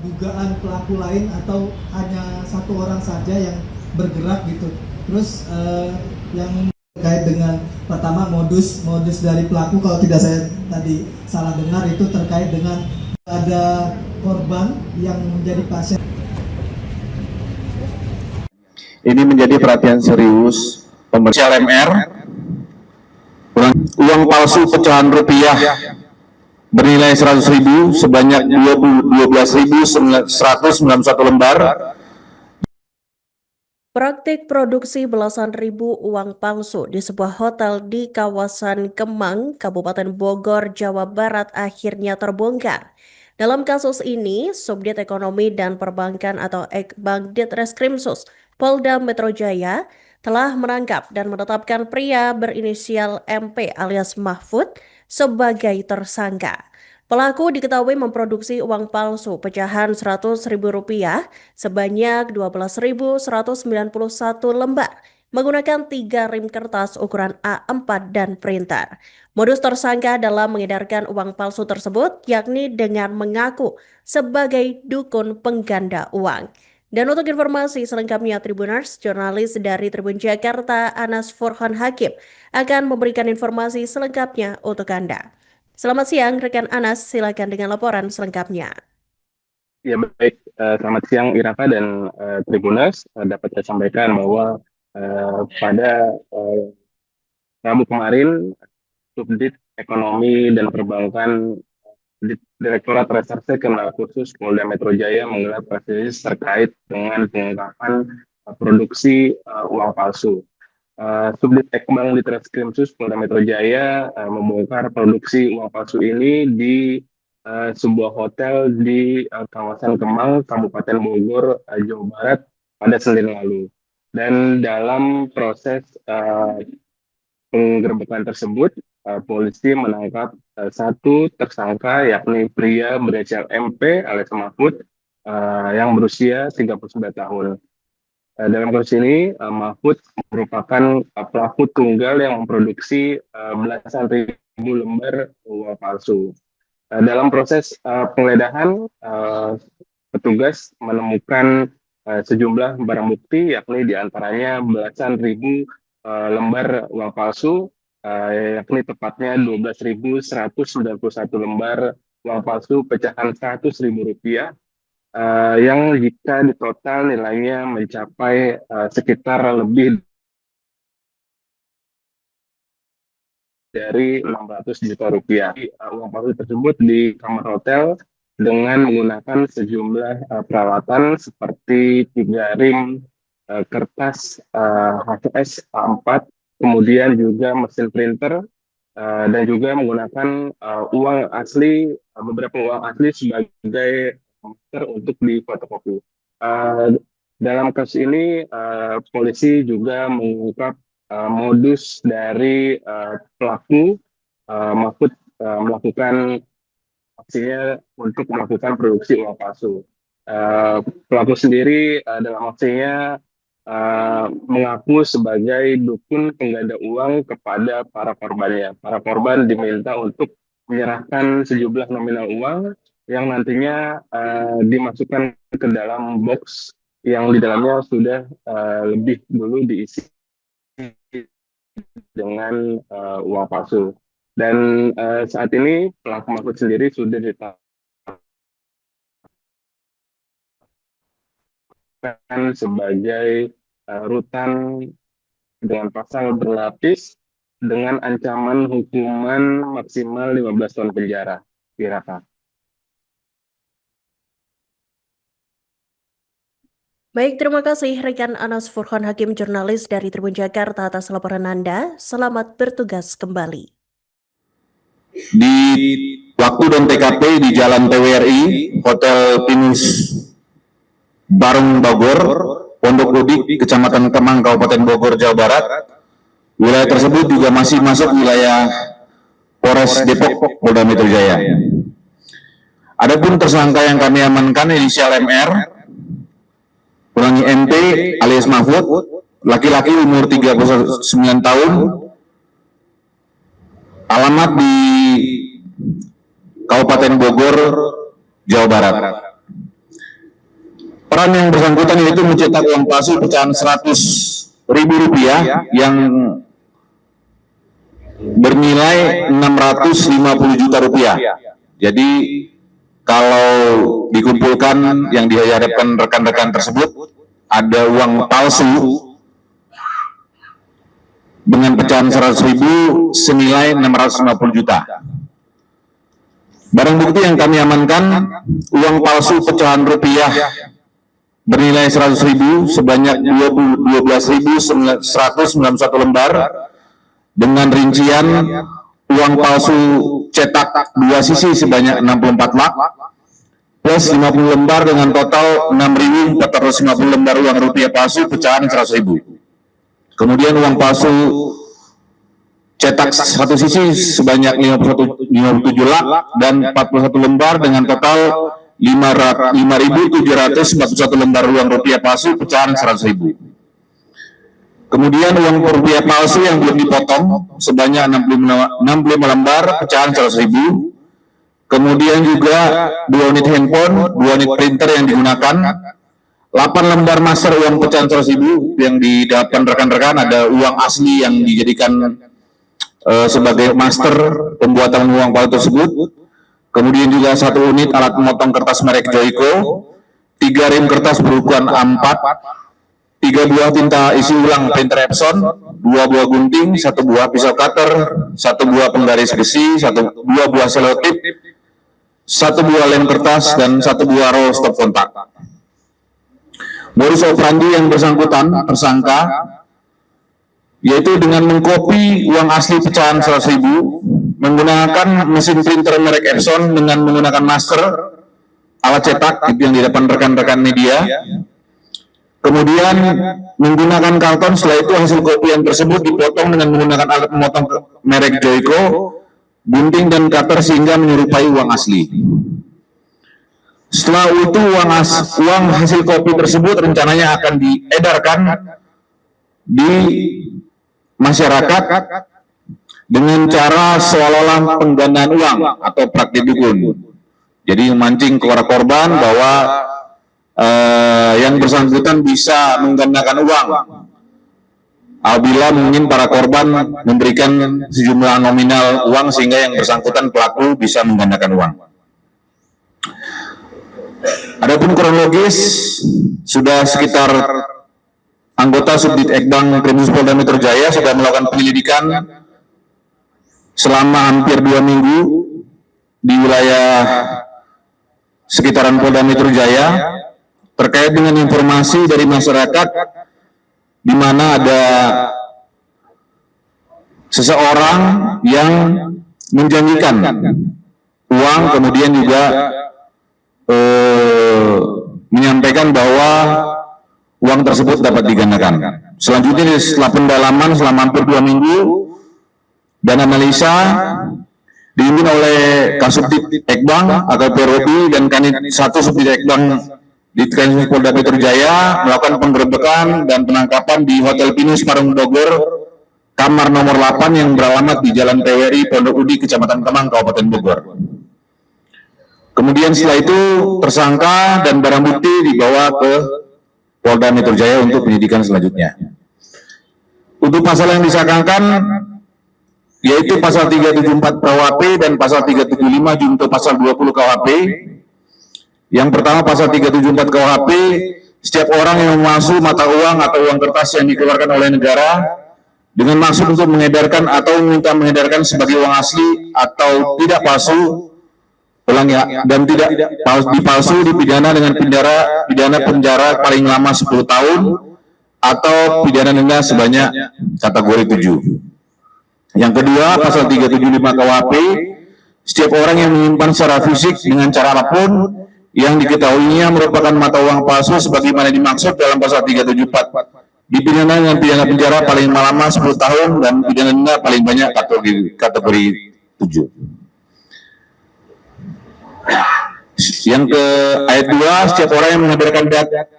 dugaan pelaku lain atau hanya satu orang saja yang bergerak gitu. Terus yang terkait dengan pertama modus dari pelaku, kalau tidak saya tadi salah dengar itu terkait dengan ada korban yang menjadi pasien. Ini menjadi perhatian serius pemerintah LMR. Uang palsu pecahan rupiah bernilai 100.000 sebanyak 12.191 lembar. Praktik produksi belasan ribu uang palsu di sebuah hotel di kawasan Kemang, Kabupaten Bogor, Jawa Barat akhirnya terbongkar. Dalam kasus ini, Subdit Ekonomi dan Perbankan atau Ekbank Ditreskrimsus Polda Metro Jaya telah menangkap dan menetapkan pria berinisial MP alias Mahfud sebagai tersangka. Pelaku diketahui memproduksi uang palsu pecahan Rp100.000 sebanyak 12.191 lembar menggunakan 3 rim kertas ukuran A4 dan printer. Modus tersangka dalam mengedarkan uang palsu tersebut yakni dengan mengaku sebagai dukun pengganda uang. Dan untuk informasi selengkapnya Tribuners, jurnalis dari Tribun Jakarta Anas Furqan Hakim akan memberikan informasi selengkapnya untuk Anda. Selamat siang, rekan Anas. Silakan dengan laporan selengkapnya. Ya baik, selamat siang Iraka dan Tribuners. Dapat saya sampaikan bahwa pada Rabu kemarin, Subdit Ekonomi dan Perbankan Direktorat Reserse Kriminal Khusus Polda Metro Jaya menggelar press release terkait dengan pengungkapan produksi uang palsu. Subdit Ekbank Ditreskrimsus Polda Metro Jaya membongkar produksi uang palsu ini di sebuah hotel di kawasan Kemang, Kabupaten Bogor, Jawa Barat pada Senin lalu. Dan dalam proses penggerbekan tersebut, polisi menangkap satu tersangka yakni pria berinisial MP alias Mahfud yang berusia 39 tahun. Dalam kasus ini, Mahfud merupakan pelaku tunggal yang memproduksi belasan ribu lembar uang palsu. Dalam proses penggeledahan, petugas menemukan sejumlah barang bukti, yakni diantaranya belasan ribu lembar uang palsu, yakni tepatnya 12.191 lembar uang palsu pecahan Rp100.000, yang jika ditotal nilainya mencapai sekitar lebih dari Rp600 juta. Uang palsu tersebut di kamar hotel dengan menggunakan sejumlah peralatan seperti 3 rim kertas HVS A4, kemudian juga mesin printer, dan juga menggunakan uang asli, beberapa uang asli sebagai komputer untuk difotokopi. Dalam kasus ini, polisi juga mengungkap modus dari pelaku Mahfud melakukan aksinya untuk melakukan produksi uang palsu. Pelaku sendiri dalam aksinya mengaku sebagai dukun pengganda uang kepada para korbannya. Para korban diminta untuk menyerahkan sejumlah nominal uang yang nantinya dimasukkan ke dalam box yang di dalamnya sudah lebih dulu diisi dengan uang palsu. Dan saat ini pelaku Mahfud sendiri sudah ditetapkan sebagai rutan dengan pasal berlapis dengan ancaman hukuman maksimal 15 tahun penjara. Kira-kira. Baik, terima kasih rekan Anas Furqan Hakim, jurnalis dari Tribun Jakarta atas laporan Anda. Selamat bertugas kembali. Di waktu dan TKP di Jalan TWRI, Hotel Pinus Barung Bogor, Pondok Ludi, Kecamatan Kemang, Kabupaten Bogor, Jawa Barat. Wilayah tersebut juga masih masuk wilayah Polres Depok, Polda Metro Jaya. Adapun tersangka yang kami amankan inisial MR, ulangi MP alias Mahfud, laki-laki umur 39 tahun, alamat di Kabupaten Bogor, Jawa Barat. peran yang bersangkutan yaitu mencetak uang palsu pecahan Rp100.000 yang bernilai Rp650 juta. Jadi kalau dikumpulkan yang dihadapkan rekan-rekan tersebut, ada uang palsu dengan pecahan 100.000 senilai 650 juta. Barang bukti yang kami amankan, uang palsu pecahan rupiah bernilai 100.000 sebanyak 12.191 lembar dengan rincian uang palsu cetak 2 sisi sebanyak 64 lak plus 50 lembar dengan total 6.450 lembar uang rupiah palsu pecahan 100.000. Kemudian uang palsu cetak 1 sisi sebanyak 57 lak dan 41 lembar dengan total 5.741 lembar uang rupiah palsu pecahan 100.000. Kemudian uang rupiah palsu yang belum dipotong sebanyak 65 lembar pecahan 100.000. Kemudian juga 2 unit handphone, 2 unit printer yang digunakan, 8 lembar master uang pecahan 100.000 yang didapatkan rekan-rekan, ada uang asli yang dijadikan sebagai master pembuatan uang palsu tersebut. Kemudian juga 1 unit alat memotong kertas merek Joico, 3 rem kertas berukuran A4, 3 buah tinta isi ulang printer Epson, 2 buah gunting, 1 buah pisau cutter, 1 buah penggaris besi, 2 buah selotip, 1 buah lem kertas, dan 1 buah roll stop kontak. Modus operandi yang bersangkutan tersangka yaitu dengan mengkopi uang asli pecahan 100.000 menggunakan mesin printer merek Epson dengan menggunakan master alat cetak yang didapat rekan-rekan media. Kemudian menggunakan karton, setelah itu hasil kopian tersebut dipotong dengan menggunakan alat memotong merek Joico, gunting dan cutter sehingga menyerupai uang asli. Setelah itu uang hasil kopi tersebut rencananya akan diedarkan di masyarakat dengan cara seolah-olah penggandaan uang atau praktik dukun. Jadi memancing kepada korban bahwa yang bersangkutan bisa menggandakan uang apabila mungkin para korban memberikan sejumlah nominal uang sehingga yang bersangkutan pelaku bisa menggandakan uang. Adapun kronologis, sudah sekitar anggota Subdit Ekbang Kriminal Polda Metro Jaya sudah melakukan penyelidikan selama hampir 2 minggu di wilayah sekitaran Polda Metro Jaya terkait dengan informasi dari masyarakat di mana ada seseorang yang menjanjikan uang, kemudian juga menyampaikan bahwa uang tersebut dapat digandakan. Selanjutnya setelah pendalaman selama hampir 2 minggu dan analisa dipimpin oleh Kasubdit Ekbang AKP Robi dan Kanit 1 Subdit Ekbang di Kriminal Polda Metro Jaya melakukan penggerebekan dan penangkapan di Hotel Pinus Parung Bogor, kamar nomor 8 yang beralamat di Jalan TWRI Pondok Udi, Kecamatan Kemang, Kabupaten Bogor. Kemudian setelah itu tersangka dan barang bukti dibawa ke Polda Metro Jaya untuk penyidikan selanjutnya. Untuk pasal yang disangkakan yaitu pasal 374 KUHP dan pasal 375 junto pasal 20 KUHP. Yang pertama pasal 374 KUHP, setiap orang yang memalsu mata uang atau uang kertas yang dikeluarkan oleh negara dengan maksud untuk mengedarkan atau meminta mengedarkan sebagai uang asli atau tidak palsu, dan tidak dipalsu dipidana dengan pidana penjara paling lama 10 tahun atau pidana denda sebanyak kategori 7. Yang kedua, pasal 375 KUHP, setiap orang yang menyimpan secara fisik dengan cara apapun yang diketahuinya merupakan mata uang palsu sebagaimana dimaksud dalam pasal 374 dipidana dengan pidana penjara paling lama 10 tahun dan pidana denda paling banyak kategori 7. Yang ke ayat 2, setiap orang yang mengedarkan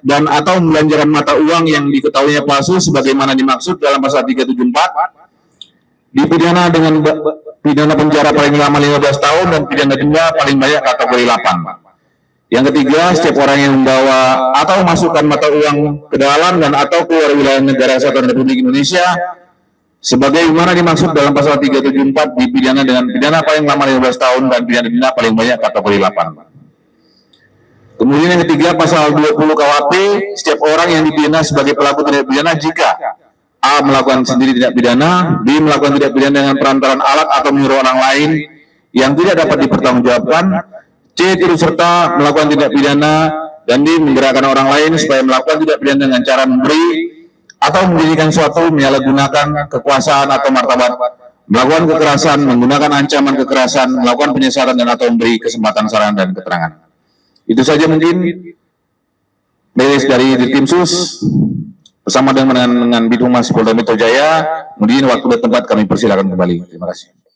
dan atau membelanjakan mata uang yang diketahuinya palsu sebagaimana dimaksud dalam pasal 374 dipidana dengan pidana penjara paling lama 15 tahun dan pidana denda paling banyak kategori 8. Yang ketiga, setiap orang yang membawa atau memasukkan mata uang ke dalam dan atau keluar wilayah negara kesatuan Republik Indonesia sebagaimana dimaksud dalam pasal 374 dipidana dengan pidana paling lama 15 tahun dan pidana denda paling banyak kategori 8. Kemudian yang ketiga, pasal 20 KUHP, setiap orang yang dipidana sebagai pelaku tindak pidana jika A. melakukan sendiri tindak pidana, B. melakukan tindak pidana dengan perantaran alat atau menyuruh orang lain yang tidak dapat dipertanggungjawabkan, C. turut serta melakukan tindak pidana, dan D. menggerakkan orang lain supaya melakukan tindak pidana dengan cara memberi atau menjadikan suatu menyalahgunakan kekuasaan atau martabat, melakukan kekerasan, menggunakan ancaman kekerasan, melakukan penyesatan dan atau memberi kesempatan saran dan keterangan. Itu saja mungkin beres dari Dirtimsus bersama dengan Bidhumas Polda Metro Jaya. Kemudian waktu dan tempat kami persilakan kembali. Terima kasih.